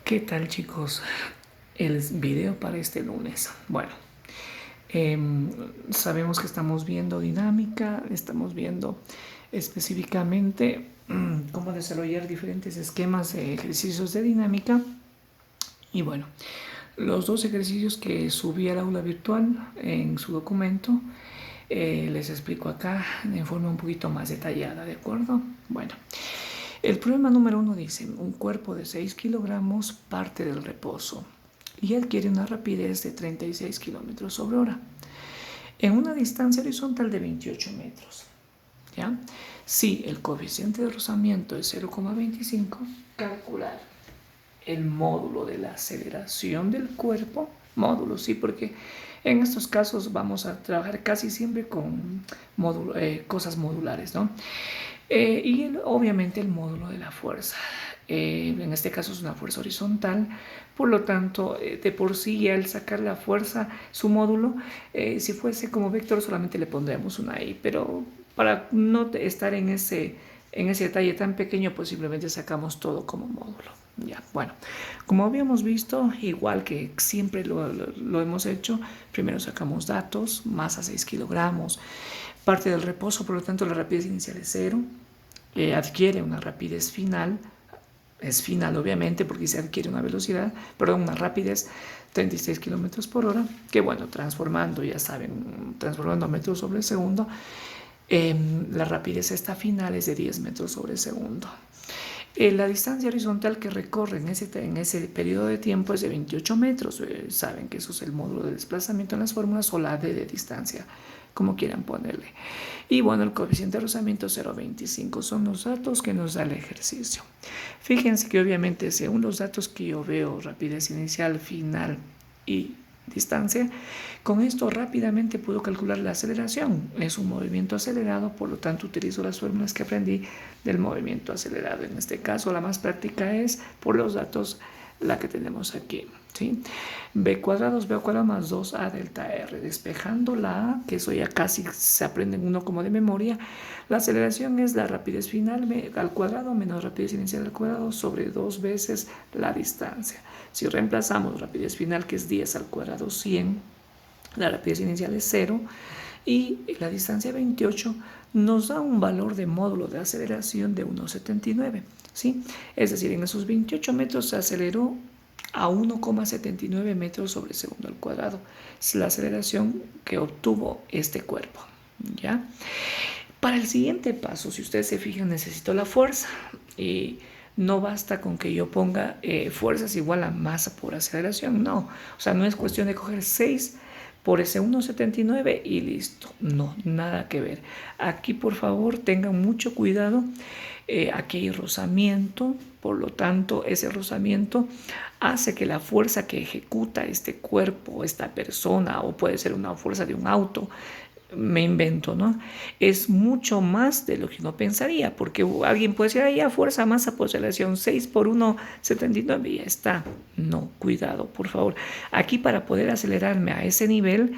¿Qué tal, chicos? El video para este lunes. Bueno, sabemos que estamos viendo dinámica, estamos viendo específicamente cómo desarrollar diferentes esquemas de ejercicios de dinámica. Y bueno, los dos ejercicios que subí al aula virtual en su documento, les explico acá de forma un poquito más detallada, ¿de acuerdo? Bueno, el problema número 1 dice, un cuerpo de 6 kilogramos parte del reposo y adquiere una rapidez de 36 kilómetros sobre hora en una distancia horizontal de 28 metros. ¿Ya? Si el coeficiente de rozamiento es 0,25, calcular el módulo de la aceleración del cuerpo, módulo, sí, porque en estos casos vamos a trabajar casi siempre con cosas modulares, ¿no? Obviamente el módulo de la fuerza. En este caso es una fuerza horizontal, por lo tanto, de por sí ya al sacar la fuerza, su módulo, si fuese como vector solamente le pondremos una i, pero para no estar en ese detalle tan pequeño, pues simplemente sacamos todo como módulo. Ya, bueno, como habíamos visto, igual que siempre lo hemos hecho, primero sacamos datos, masa 6 kilogramos, parte del reposo, por lo tanto la rapidez inicial es 0, adquiere una rapidez final, es final obviamente porque se adquiere una velocidad, perdón, una rapidez 36 kilómetros por hora, que bueno, transformando, ya saben, transformando a metros sobre segundo, la rapidez esta final es de 10 metros sobre segundo. La distancia horizontal que recorre en ese periodo de tiempo es de 28 metros. Saben que eso es el módulo de desplazamiento en las fórmulas o la d de distancia, como quieran ponerle. Y bueno, el coeficiente de rozamiento 0,25 son los datos que nos da el ejercicio. Fíjense que obviamente según los datos que yo veo, rapidez inicial, final y distancia, con esto rápidamente puedo calcular la aceleración. Es un movimiento acelerado, por lo tanto utilizo las fórmulas que aprendí del movimiento acelerado. En este caso la más práctica es por los datos la que tenemos aquí, ¿sí? B cuadrado más 2A delta R, despejando la A, que eso ya casi se aprende en uno como de memoria. La aceleración es la rapidez final al cuadrado menos rapidez inicial al cuadrado sobre 2 veces la distancia. Si reemplazamos rapidez final, que es 10 al cuadrado 100, la rapidez inicial es 0 y la distancia 28 nos da un valor de módulo de aceleración de 1,79, ¿sí? Es decir, en esos 28 metros se aceleró a 1,79 metros sobre segundo al cuadrado. Es la aceleración que obtuvo este cuerpo, ¿ya? Para el siguiente paso, si ustedes se fijan, necesito la fuerza y no basta con que yo ponga fuerzas igual a masa por aceleración, no. O sea, no es cuestión de coger 6 por ese 1,79 y listo. No, nada que ver. Aquí, por favor, tengan mucho cuidado. Aquí hay rozamiento, por lo tanto, ese rozamiento hace que la fuerza que ejecuta este cuerpo, esta persona, o puede ser una fuerza de un auto, me invento, ¿no? Es mucho más de lo que uno pensaría, porque alguien puede decir, ya fuerza, masa por aceleración, 6 por 1,79 y ya está. No, cuidado, por favor. Aquí para poder acelerarme a ese nivel,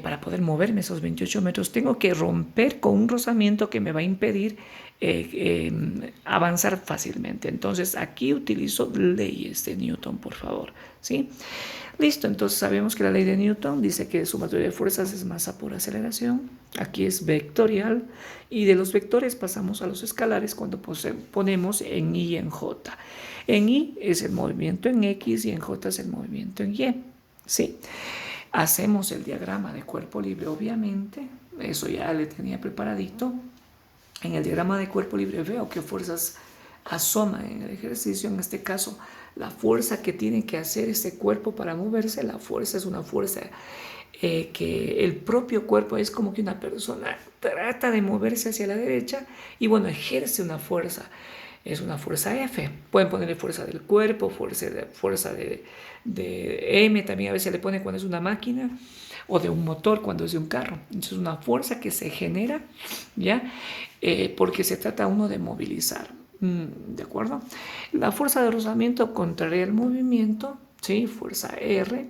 para poder moverme esos 28 metros, tengo que romper con un rozamiento que me va a impedir avanzar fácilmente. Entonces aquí utilizo leyes de Newton, por favor, ¿sí? Listo, entonces sabemos que la ley de Newton dice que sumatoria de fuerzas es masa por aceleración. Aquí es vectorial y de los vectores pasamos a los escalares cuando ponemos en Y y en J. En Y es el movimiento en X y en J es el movimiento en Y. Sí. Hacemos el diagrama de cuerpo libre, obviamente. Eso ya le tenía preparadito. En el diagrama de cuerpo libre veo qué fuerzas asoman en el ejercicio. En este caso, la fuerza que tiene que hacer este cuerpo para moverse, la fuerza es una fuerza que el propio cuerpo es como que una persona trata de moverse hacia la derecha y bueno, ejerce una fuerza. Es una fuerza F. Pueden ponerle fuerza del cuerpo, fuerza de M, también a veces le pone cuando es una máquina, o de un motor cuando es de un carro. Entonces es una fuerza que se genera, ¿ya? Porque se trata uno de movilizar, ¿de acuerdo? La fuerza de rozamiento contraria al movimiento, ¿sí? Fuerza R,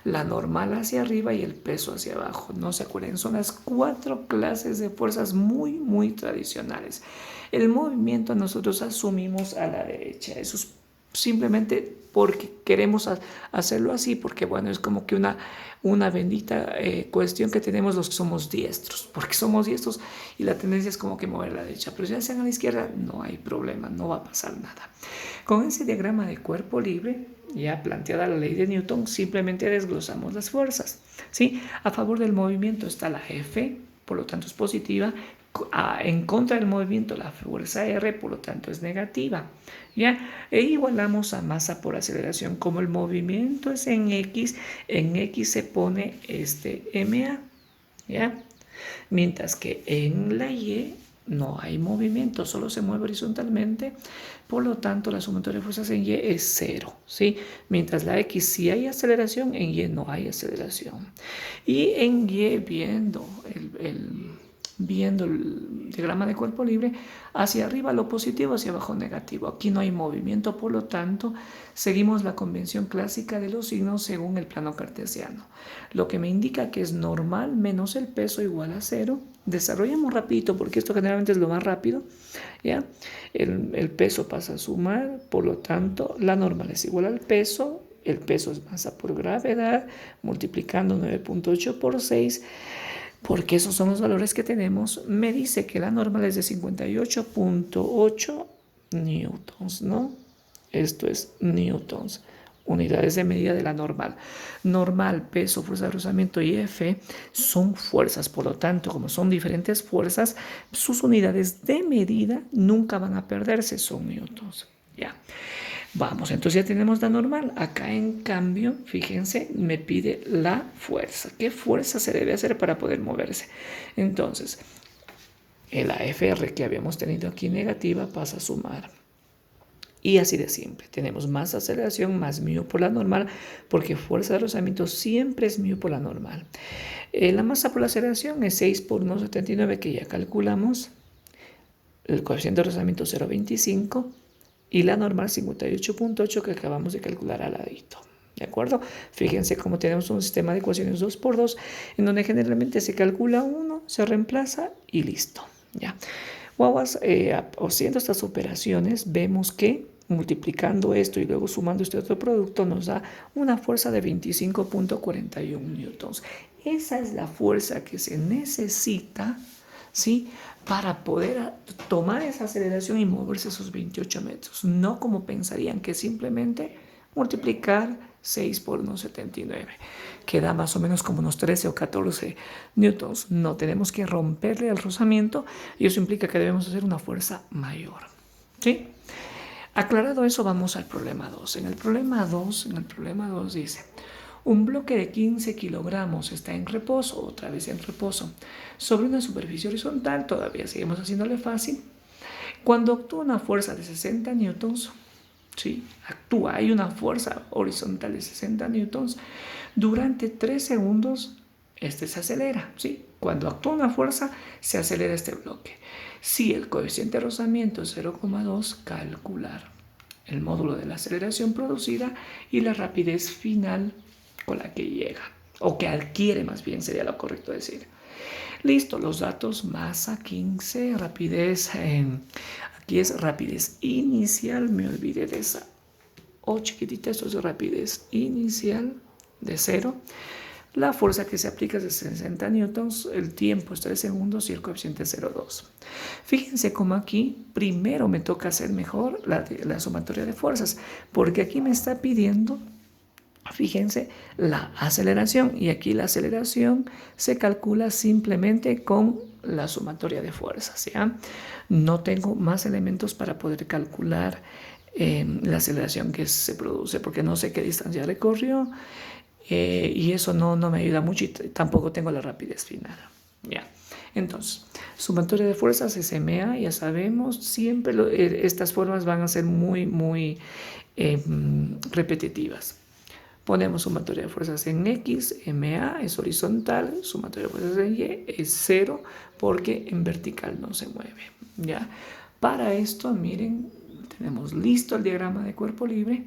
la normal hacia arriba y el peso hacia abajo. No se acuerden, son las 4 clases de fuerzas muy, muy tradicionales. El movimiento nosotros asumimos a la derecha, eso es simplemente porque queremos hacerlo así, porque bueno, es como que una bendita cuestión que tenemos los que somos diestros, porque somos diestros y la tendencia es como que mover a la derecha, pero si hacen a la izquierda no hay problema, no va a pasar nada. Con ese diagrama de cuerpo libre, ya planteada la ley de Newton, simplemente desglosamos las fuerzas, ¿sí? A favor del movimiento está la F, por lo tanto es positiva. En contra del movimiento la fuerza R, por lo tanto es negativa, ¿ya? E igualamos a masa por aceleración. Como el movimiento es en X se pone MA, ¿ya? Mientras que en la Y no hay movimiento, solo se mueve horizontalmente, por lo tanto la sumatoria de fuerzas en Y es 0, ¿sí? Mientras la X sí hay aceleración, en Y no hay aceleración. Y en Y, viendo el diagrama de cuerpo libre, hacia arriba lo positivo, hacia abajo negativo. Aquí no hay movimiento, por lo tanto, seguimos la convención clásica de los signos según el plano cartesiano. Lo que me indica que es normal menos el peso igual a 0. Desarrollemos rapidito, porque esto generalmente es lo más rápido, ¿ya? El peso pasa a sumar, por lo tanto, la normal es igual al peso. El peso es masa por gravedad, multiplicando 9.8 por 6, porque esos son los valores que tenemos. Me dice que la normal es de 58.8 newtons, ¿no? Esto es newtons, unidades de medida de la normal. Normal, peso, fuerza de rozamiento y F son fuerzas, por lo tanto, como son diferentes fuerzas, sus unidades de medida nunca van a perderse, son newtons, ¿ya? Vamos, entonces ya tenemos la normal. Acá en cambio, fíjense, me pide la fuerza. ¿Qué fuerza se debe hacer para poder moverse? Entonces, la FR que habíamos tenido aquí negativa pasa a sumar. Y así de simple. Tenemos más aceleración, más μ por la normal, porque fuerza de rozamiento siempre es μ por la normal. La masa por la aceleración es 6 por 1,79 que ya calculamos. El coeficiente de rozamiento 0,25. Y la normal 58.8 que acabamos de calcular al ladito. ¿De acuerdo? Fíjense cómo tenemos un sistema de ecuaciones 2x2 en donde generalmente se calcula 1, se reemplaza y listo. ¿Ya? Guaguas, haciendo estas operaciones vemos que multiplicando esto y luego sumando este otro producto nos da una fuerza de 25.41 newtons. Esa es la fuerza que se necesita, ¿sí?, para poder tomar esa aceleración y moverse esos 28 metros. No como pensarían que simplemente multiplicar 6 por 1,79, que da más o menos como unos 13 o 14 newtons. No, tenemos que romperle el rozamiento y eso implica que debemos hacer una fuerza mayor, ¿sí? Aclarado eso, vamos al problema 2. En el problema 2 dice: un bloque de 15 kilogramos está en reposo, otra vez en reposo, sobre una superficie horizontal. Todavía seguimos haciéndole fácil. Cuando actúa una fuerza de 60 newtons, ¿sí?, hay una fuerza horizontal de 60 newtons, durante 3 segundos se acelera, ¿sí? Cuando actúa una fuerza, se acelera este bloque. Si el coeficiente de rozamiento es 0,2, calcular el módulo de la aceleración producida y la rapidez final con la que llega, o que adquiere, más bien sería lo correcto decir. Listo, los datos: masa 15, rapidez, aquí es rapidez inicial, me olvidé de esa O chiquitita, esto es rapidez inicial de 0. La fuerza que se aplica es de 60 newtons, el tiempo es 3 segundos y el coeficiente es 0,2. Fíjense cómo aquí primero me toca hacer mejor la sumatoria de fuerzas, porque aquí me está pidiendo, fíjense, la aceleración, y aquí la aceleración se calcula simplemente con la sumatoria de fuerzas, ¿ya? No tengo más elementos para poder calcular la aceleración que se produce, porque no sé qué distancia recorrió, y eso no me ayuda mucho, y tampoco tengo la rapidez final, ¿ya? Entonces, sumatoria de fuerzas es MA, ya sabemos, siempre estas formas van a ser muy repetitivas. Ponemos sumatoria de fuerzas en X, MA es horizontal, sumatoria de fuerzas en Y es 0, porque en vertical no se mueve, ¿ya? Para esto, miren, tenemos listo el diagrama de cuerpo libre.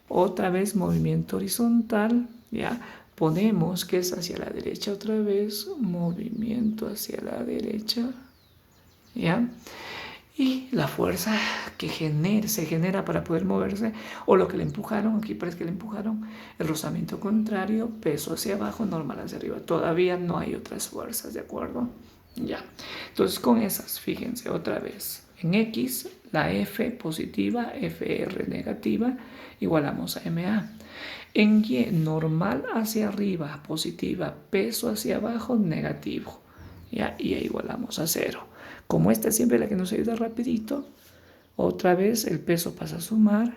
Otra vez movimiento horizontal, ¿ya? Ponemos que es hacia la derecha otra vez, movimiento hacia la derecha, ¿ya? y la fuerza que se genera para poder moverse, o lo que le empujaron, aquí parece que le empujaron, el rozamiento contrario, peso hacia abajo, normal hacia arriba. Todavía no hay otras fuerzas, ¿de acuerdo? Ya. Entonces con esas, fíjense otra vez. En X, la F positiva, FR negativa, igualamos a MA. En Y, normal hacia arriba, positiva, peso hacia abajo, negativo. ¿Ya? Y igualamos a 0. Como esta es siempre la que nos ayuda rapidito, otra vez el peso pasa a sumar,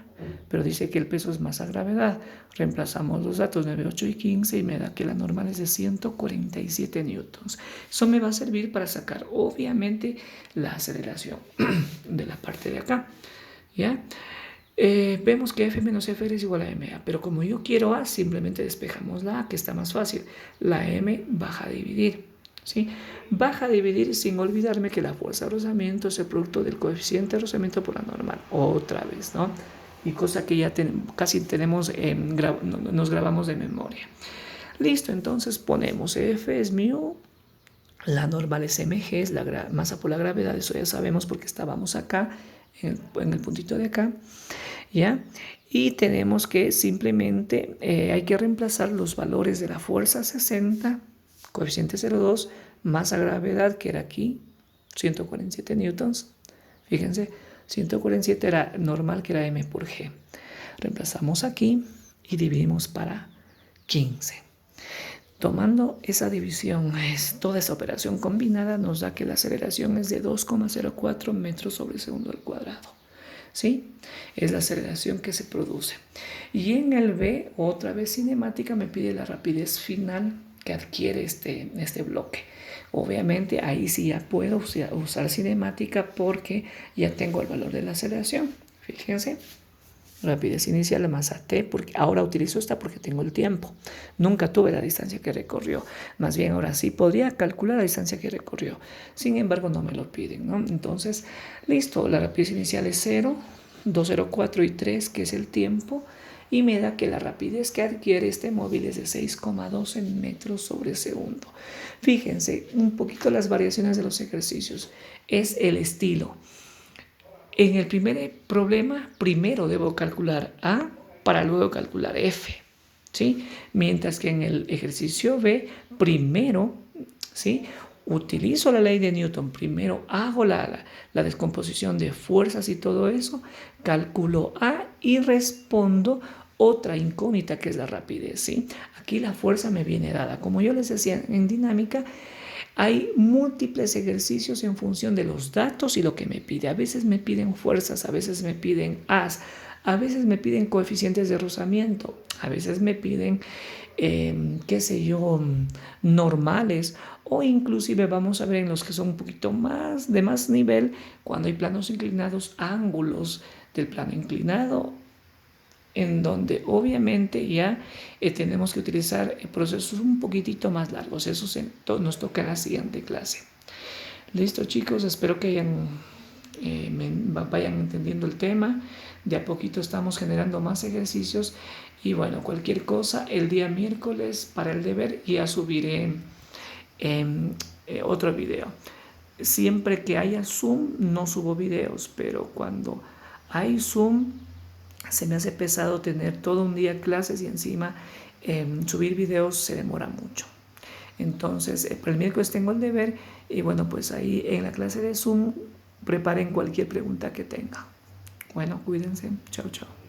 pero dice que el peso es masa gravedad. Reemplazamos los datos 9, 8 y 15 y me da que la normal es de 147 newtons. Eso me va a servir para sacar, obviamente, la aceleración de la parte de acá. ¿Ya? Vemos que F menos FR es igual a MA, pero como yo quiero A, simplemente despejamos la A, que está más fácil. La M baja a dividir. ¿Sí? Baja a dividir sin olvidarme que la fuerza de rozamiento es el producto del coeficiente de rozamiento por la normal. Otra vez, ¿no? Y cosa que ya casi tenemos, nos grabamos de memoria. Listo, entonces ponemos F es mu, la normal es mg, es la masa por la gravedad, eso ya sabemos porque estábamos acá, en el puntito de acá, ¿ya? Y tenemos que simplemente, hay que reemplazar los valores de la fuerza 60, coeficiente 0,2, masa gravedad, que era aquí, 147 newtons. Fíjense, 147 era normal, que era m por g. Reemplazamos aquí y dividimos para 15. Tomando esa división, toda esa operación combinada nos da que la aceleración es de 2,04 metros sobre segundo al cuadrado. ¿Sí? Es la aceleración que se produce. Y en el B, otra vez cinemática, me pide la rapidez final que adquiere este bloque. Obviamente ahí sí ya puedo usar cinemática porque ya tengo el valor de la aceleración. Fíjense. Rapidez inicial, la masa t, porque ahora utilizo esta porque tengo el tiempo. Nunca tuve la distancia que recorrió. Más bien ahora sí podría calcular la distancia que recorrió. Sin embargo, no me lo piden, ¿no? Entonces, listo, la rapidez inicial es 0, 2,04 y 3, que es el tiempo. Y me da que la rapidez que adquiere este móvil es de 6,12 metros sobre segundo. Fíjense un poquito las variaciones de los ejercicios. Es el estilo. En el primer problema, primero debo calcular A para luego calcular F, ¿sí? Mientras que en el ejercicio B, primero, ¿sí? Utilizo la ley de Newton, primero hago la descomposición de fuerzas y todo eso, calculo A y respondo otra incógnita que es la rapidez, ¿sí? Aquí la fuerza me viene dada. Como yo les decía en dinámica, hay múltiples ejercicios en función de los datos y lo que me pide. A veces me piden fuerzas, a veces me piden As, a veces me piden coeficientes de rozamiento, a veces me piden, qué sé yo, normales, o inclusive vamos a ver en los que son un poquito más, de más nivel, cuando hay planos inclinados, ángulos del plano inclinado, en donde obviamente ya tenemos que utilizar procesos un poquitito más largos. Eso nos toca en la siguiente clase. Listo, chicos, espero que vayan entendiendo el tema. De a poquito estamos generando más ejercicios y bueno, cualquier cosa, el día miércoles para el deber ya subiré otro video. Siempre que haya Zoom no subo videos, pero cuando hay Zoom se me hace pesado tener todo un día clases y encima subir videos se demora mucho. Entonces, el miércoles tengo el deber y bueno, pues ahí en la clase de Zoom preparen cualquier pregunta que tengan. Bueno, cuídense. Chao, chao.